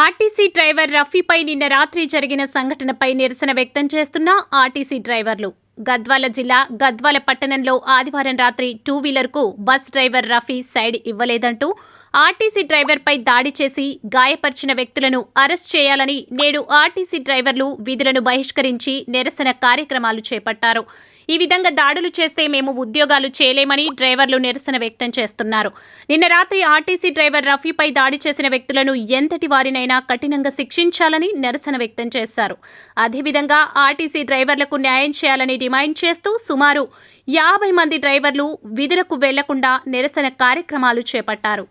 RTC driver రఫీపై నిన్న రాత్రి జరిగిన సంఘటనపై నిరసన వ్యక్తం చేస్తున్న ఆర్టీసీ డ్రైవర్లు. గద్వాల జిల్లా గద్వాల పట్టణంలో ఆదివారం రాత్రి టూ వీలర్కు బస్ డ్రైవర్ రఫీ సైడ్ ఇవ్వలేదంటూ ఆర్టీసీ డ్రైవర్పై దాడి చేసి గాయపరిచిన వ్యక్తులను అరెస్ట్ చేయాలని నేడు ఆర్టీసీ డ్రైవర్లు విధులను బహిష్కరించి నిరసన కార్యక్రమాలు చేపట్టారు. ఈ విధంగా దాడులు చేస్తే మేము ఉద్యోగాలు చేయలేమని డ్రైవర్లు నిరసన వ్యక్తం చేస్తున్నారు. నిన్న రాత్రి ఆర్టీసీ డ్రైవర్ రఫీపై దాడి చేసిన వ్యక్తులను ఎంతటి వారినైనా కఠినంగా శిక్షించాలని నిరసన వ్యక్తం చేశారు. అదేవిధంగా ఆర్టీసీ డ్రైవర్లకు న్యాయం చేయాలని డిమాండ్ చేస్తూ సుమారు 50 మంది డ్రైవర్లు విధులకు వెళ్లకుండా నిరసన కార్యక్రమాలు చేపట్టారు.